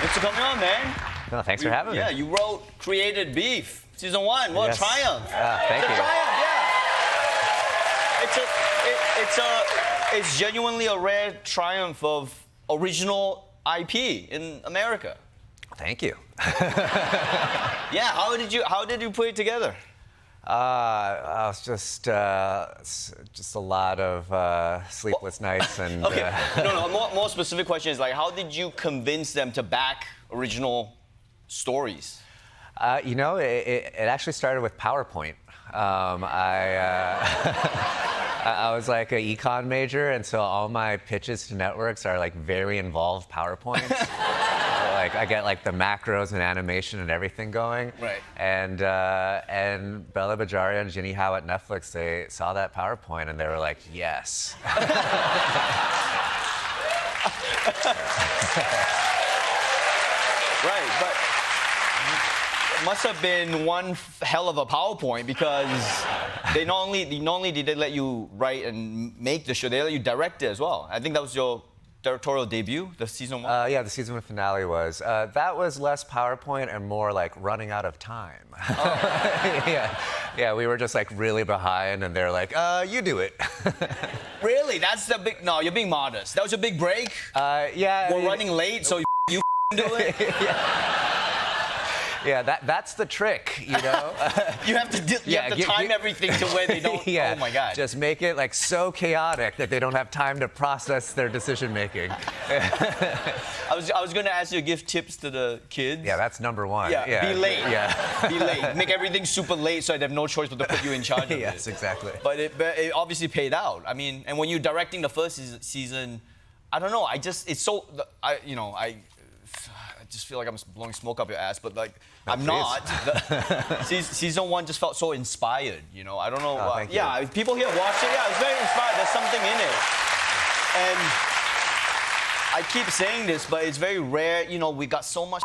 Thanks for coming on, man. No, thanks for having me. Yeah, you created Beef, season 1. What a triumph. Thank you. It's a triumph, yeah. It's genuinely a rare triumph of original IP in America. Thank you. Yeah, how did you put it together? It's just a lot of sleepless nights and. Okay. No. More specific question is like, how did you convince them to back original stories? It actually started with PowerPoint. I was like an econ major, and so all my pitches to networks are like very involved PowerPoints. Like I get like the macros and animation and everything going. Right. And Bella Bajaria and Ginny Howe at Netflix, they saw that PowerPoint and they were like, yes. Right, but it must have been one hell of a PowerPoint because they not only did they let you write and make the show, they let you direct it as well. I think that was your directorial debut, the season 1? Yeah, the season 1 finale was. That was less PowerPoint and more like running out of time. Oh. Yeah, we were just like really behind and they're like, you do it. Really? That's the big, no, you're being modest. That was your big break? Yeah. We're running late, so you do it? Yeah, that's the trick, you know? You have to time everything to where they don't, yeah, oh my God. Just make it like so chaotic that they don't have time to process their decision making. I was going to ask you to give tips to the kids. Yeah, that's number one. Yeah, be late. Yeah. Be late. Make everything super late so I'd have no choice but to put you in charge of it. Yes, exactly. But it obviously paid out. I mean, and when you're directing the first season, I don't know, I just feel like I'm blowing smoke up your ass, but like, no, I'm not. Season 1 just felt so inspired, you know? I don't know. Thank you. Yeah, people here watch it, yeah, it's very inspired. There's something in it. And I keep saying this, but it's very rare. You know, we got so much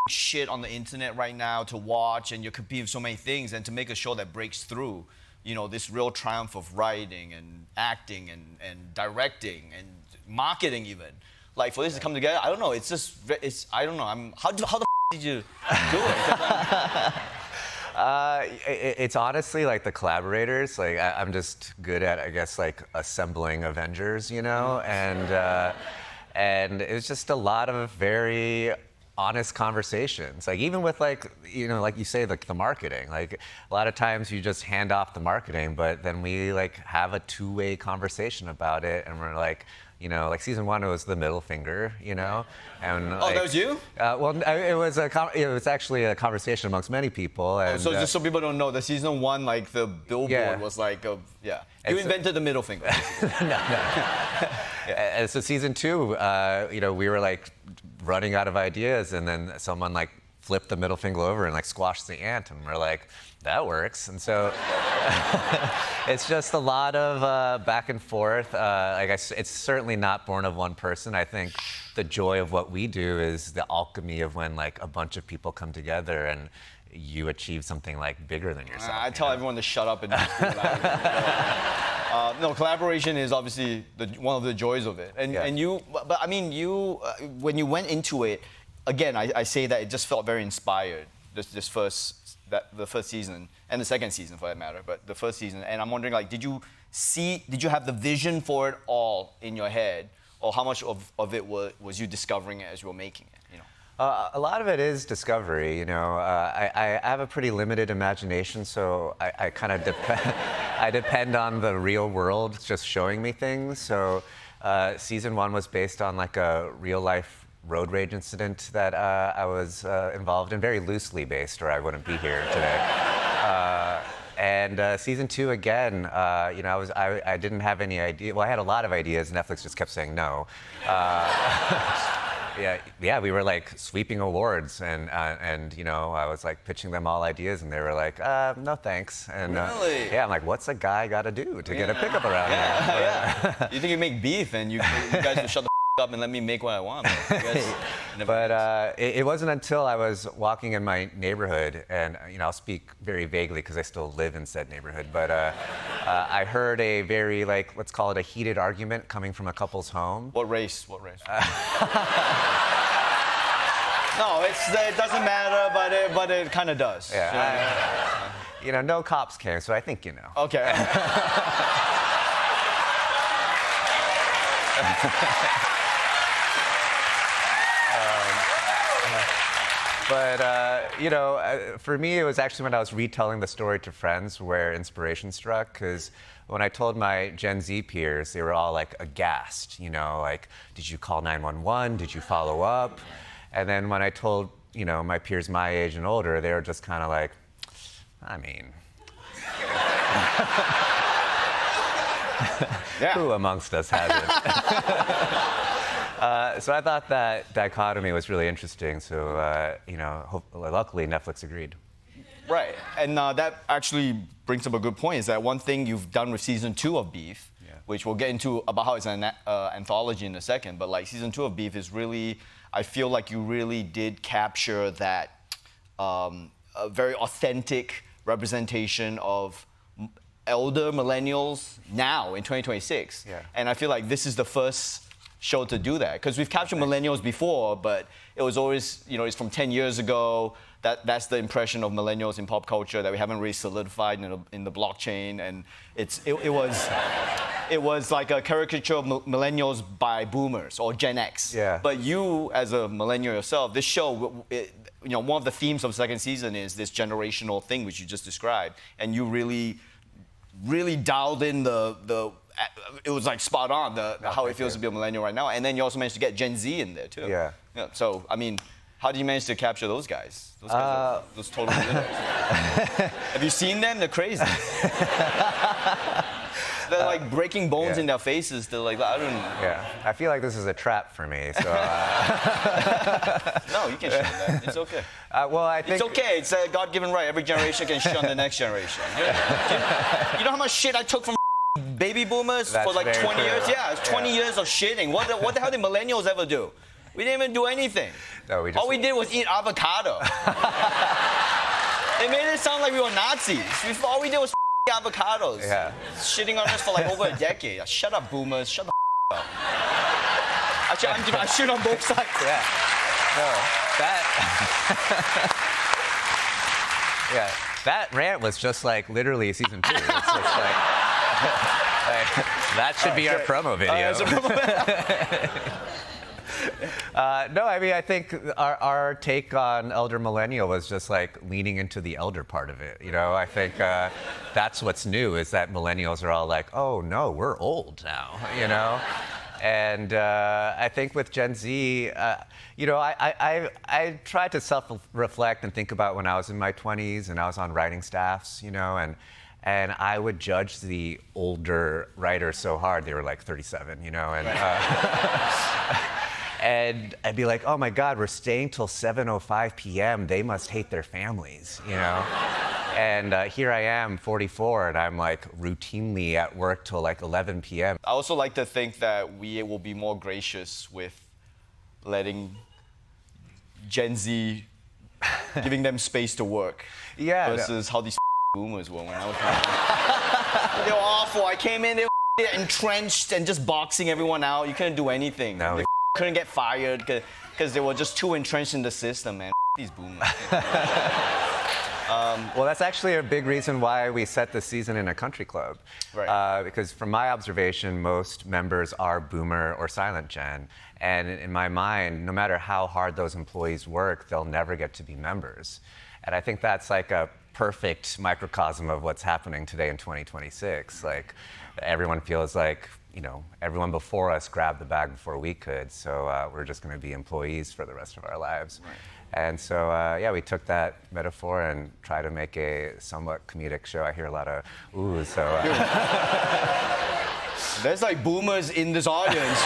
shit on the internet right now to watch, and you're competing with so many things, and to make a show that breaks through, you know, this real triumph of writing and acting and directing and marketing even. Like, for this to come together, I don't know. I don't know. How the did you do it? It's honestly like the collaborators. Like I'm just good at, I guess, like assembling Avengers, you know, and it was just a lot of very honest conversations. Like even with like, you know, like you say, like the marketing. Like a lot of times you just hand off the marketing, but then we like have a two-way conversation about it, and we're like. You know, like season 1, it was the middle finger, you know, and that was you? Well, it was actually a conversation amongst many people. And, so just so people don't know, the season 1, like the billboard was like, you invented the middle finger. No. And so season 2, you know, we were like running out of ideas, and then someone like flipped the middle finger over and like squashed the ant, and we're like, that works. And so it's just a lot of back and forth. It's certainly not born of one person. I think the joy of what we do is the alchemy of when like a bunch of people come together and you achieve something like bigger than yourself. I tell everyone to shut up and just do what I do. No, collaboration is obviously one of the joys of it. And you, but I mean, when you went into it, again, I say that it just felt very inspired. The first season and the second season for that matter, but the first season. And I'm wondering, like, did you have the vision for it all in your head, or how much of it was you discovering it as you were making it? You know, a lot of it is discovery. You know, I have a pretty limited imagination, so I kind of depend on the real world just showing me things. So season 1 was based on like a real life road rage incident that I was involved in, very loosely based, or I wouldn't be here today. And season 2 again, you know, I didn't have any idea. Well, I had a lot of ideas. Netflix just kept saying no. Yeah, we were like sweeping awards, and you know, I was like pitching them all ideas, and they were like, no thanks. And really? Yeah, I'm like, what's a guy got to do to get a pickup around here? Yeah. You think you make beef, and you guys will shut the up and let me make what I want. But it wasn't until I was walking in my neighborhood, and you know, I'll speak very vaguely because I still live in said neighborhood, but I heard a very, like, let's call it a heated argument coming from a couple's home. What race? What race? No, it doesn't matter, but it kind of does. Yeah. No cops came, so I think you know. Okay. But for me, it was actually when I was retelling the story to friends where inspiration struck. Because when I told my Gen Z peers, they were all like aghast. Like, did you call 911? Did you follow up? And then when I told my peers my age and older, they were just kind of like, I mean, who amongst us hasn't? So I thought that dichotomy was really interesting. So, luckily Netflix agreed. Right, and that actually brings up a good point. Is that one thing you've done with season 2 of Beef, which we'll get into about how it's an anthology in a second. But like season 2 of Beef is really, I feel like you really did capture that a very authentic representation of elder millennials now in 2026. Yeah. And I feel like this is the first show to do that, because we've captured millennials before, but it was always, it's from 10 years ago. That's the impression of millennials in pop culture that we haven't really solidified in the blockchain, and it was like a caricature of millennials by boomers or Gen X. Yeah. But you, as a millennial yourself, this show, one of the themes of the second season is this generational thing which you just described, and you really dialed in it was like spot on how it feels to be a millennial right now, and then you also managed to get Gen Z in there too. Yeah. So I mean, how did you manage to capture those guys? Those guys are those total winners. Have you seen them? They're crazy. They're like breaking bones in their faces. They're like, I don't know. Yeah, I feel like this is a trap for me. So. No, you can shit on that. It's okay. Well, I think it's okay. It's a God-given right. Every generation can shit on the next generation. You know how much shit I took from baby boomers for like 20 years? Yeah, it's 20 years of shitting. What the hell did millennials ever do? We didn't even do anything. No, all we did was eat avocado. It made it sound like we were Nazis. All we did was avocados. Yeah. Shitting on us for like over a decade. Shut up, boomers. Shut the up. Actually, I shit on both sides. Yeah. No, that rant was just like literally season 2. It's just like that should be our promo video. No, I mean, I think our take on elder millennial was just like leaning into the elder part of it. I think that's what's new, is that millennials are all like, oh no, we're old now. And I think with Gen Z, I tried to self-reflect and think about when I was in my 20s and I was on writing staffs, and I would judge the older writers so hard. They were like 37, and. And I'd be like, oh my God, we're staying till 7:05 p.m. They must hate their families, And here I am, 44, and I'm like routinely at work till like 11 p.m. I also like to think that we will be more gracious with letting Gen Z, giving them space to work. Yeah. Versus how these boomers were when I was young. They were awful. I came in, they were entrenched and just boxing everyone out. You couldn't do anything. No, they couldn't get fired because they were just too entrenched in the system, man. These boomers. Well, that's actually a big reason why we set this season in a country club. Right. Because from my observation, most members are boomer or silent gen. And in my mind, no matter how hard those employees work, they'll never get to be members. And I think that's like a perfect microcosm of what's happening today in 2026. Like, everyone feels like, everyone before us grabbed the bag before we could, so we're just going to be employees for the rest of our lives. Right. And so, we took that metaphor and tried to make a somewhat comedic show. I hear a lot of oohs, so... There's like boomers in this audience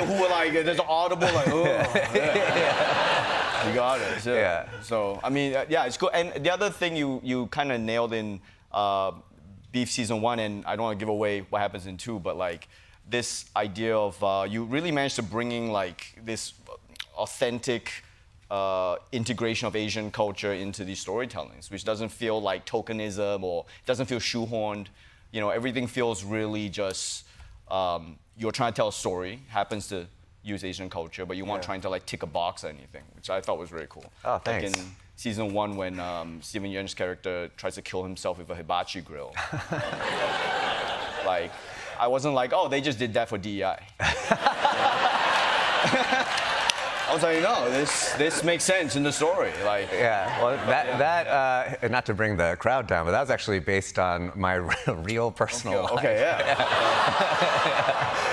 who were like, there's an audible like, oh. Yeah. You got it. So, So, I mean, it's good. And the other thing you kind of nailed in Beef season 1, and I don't want to give away what happens in 2, but like this idea of you really managed to bring in like this authentic integration of Asian culture into these storytellings, which doesn't feel like tokenism or doesn't feel shoehorned. Everything feels really just you're trying to tell a story, happens to use Asian culture, but you weren't trying to like tick a box or anything, which I thought was really cool. Oh, thanks. Like in season 1 when Steven Yeun's character tries to kill himself with a hibachi grill. Like, I wasn't like, oh, they just did that for DEI. I was like, no, this makes sense in the story. Like, yeah, well, that not to bring the crowd down, but that was actually based on my real personal life. Okay, yeah.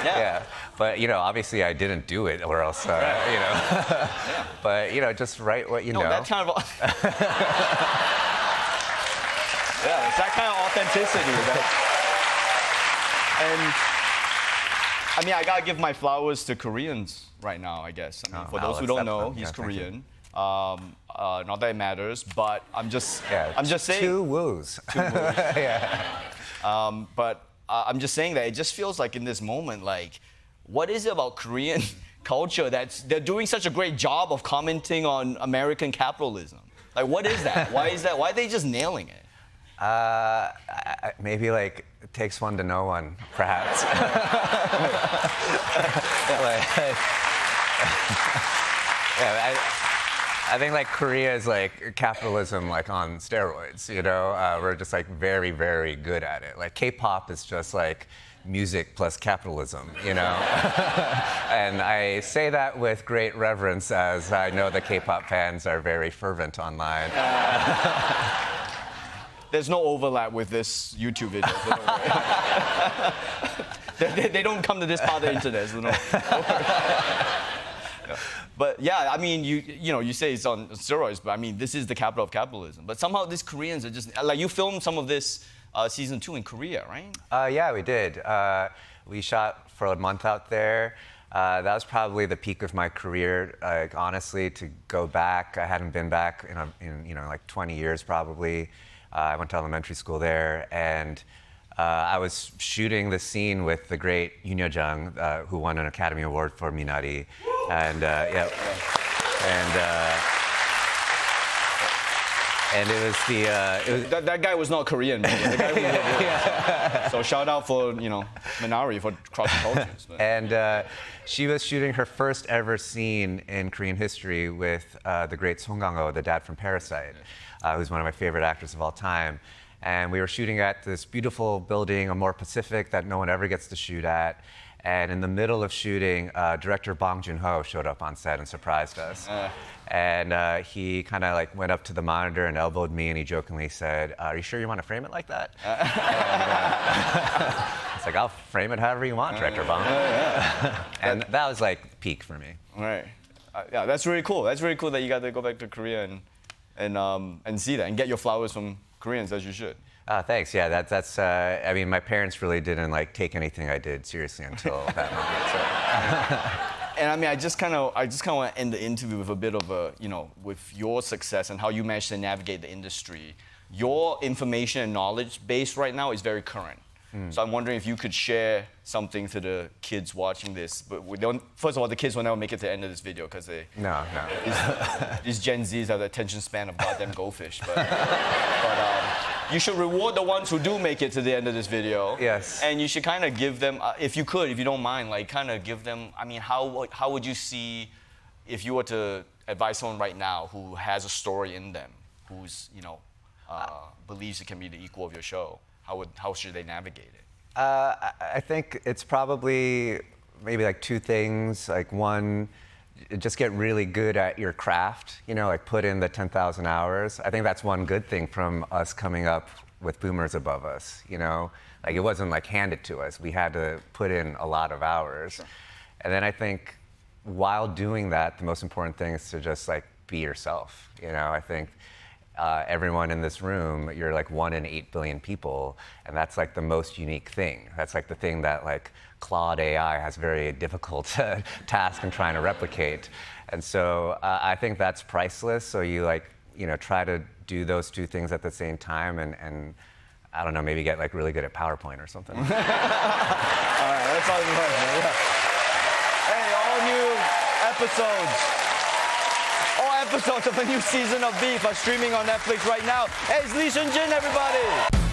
Yeah. But, you know, obviously I didn't do it or else, you know. Yeah. But, you know, just write what you know. That kind of... yeah, it's that kind of authenticity. And, I mean, I gotta give my flowers to Koreans right now, I guess. I mean, for those who don't know, he's Korean. Not that it matters, but I'm just saying... Two woos. Two woos. Yeah. But I'm just saying that it just feels like in this moment, like, what is it about Korean culture they're doing such a great job of commenting on American capitalism? Like, what is that? Why is that? Why are they just nailing it? Maybe like it takes one to know one, perhaps. I think like Korea is like capitalism like on steroids, you know? We're just like very, very good at it. Like K-pop is just like music plus capitalism, you know? And I say that with great reverence as I know the K-pop fans are very fervent online. There's no overlap with this YouTube video. They don't come to this part of the internet. So no. But yeah, I mean, you know, you say it's on steroids, but I mean, this is the capital of capitalism. But somehow these Koreans are just, like, you filmed some of this season 2 in Korea, right? Yeah, we did. We shot for a month out there. That was probably the peak of my career. Honestly, to go back, I hadn't been back in you know, like 20 years probably. I went to elementary school there, and I was shooting the scene with the great Yuh-jung, who won an Academy Award for Minari. And yeah, and it was the that guy was not Korean. The guy was So shout out for, you know, Minari for crossing cultures. But. And she was shooting her first ever scene in Korean history with the great Kang-ho, the dad from Parasite, who's one of my favorite actors of all time. And we were shooting at this beautiful building, Amore Pacific, that no one ever gets to shoot at. And in the middle of shooting, director Bong Joon-ho showed up on set and surprised us. And he kind of like went up to the monitor and elbowed me, and he jokingly said, "Are you sure you want to frame it like that?" It's like, "I'll frame it however you want, Director Bong." And that was like peak for me. Right. Yeah, that's really cool. That's really cool that you got to go back to Korea and see that and get your flowers from Koreans, as you should. Thanks. Yeah, that's. I mean, my parents really didn't like take anything I did seriously until that moment. So. And I mean, I just kind of want to end the interview with a bit of a, you know, with your success and how you managed to navigate the industry. Your information and knowledge base right now is very current. So I'm wondering if you could share something to the kids watching this. But we don't. First of all, the kids will never make it to the end of this video because they. No. These Gen Zs have the attention span of goddamn goldfish. But you should reward the ones who do make it to the end of this video. Yes. And you should kind of give them, if you don't mind, like kind of give them. I mean, how would you see if you were to advise someone right now who has a story in them, who's, you know, believes it can be the equal of your show? How should they navigate it? I think it's probably maybe like two things. Like one, just get really good at your craft, you know, like put in the 10,000 hours. I think that's one good thing from us coming up with boomers above us, you know? Like it wasn't like handed to us. We had to put in a lot of hours. Sure. And then I think while doing that, the most important thing is to just like be yourself, you know? I think everyone in this room, you're like 1 in 8 billion people, and that's like the most unique thing. That's like the thing that like Claude AI has very difficult task in trying to replicate. And so I think that's priceless. So you like, you know, try to do those two things at the same time, and I don't know, maybe get like really good at PowerPoint or something. All right, that's all you have, man. Yeah. Hey, all new episodes. All episodes of a new season of Beef are streaming on Netflix right now. Hey, it's Lee Sung Jin, everybody!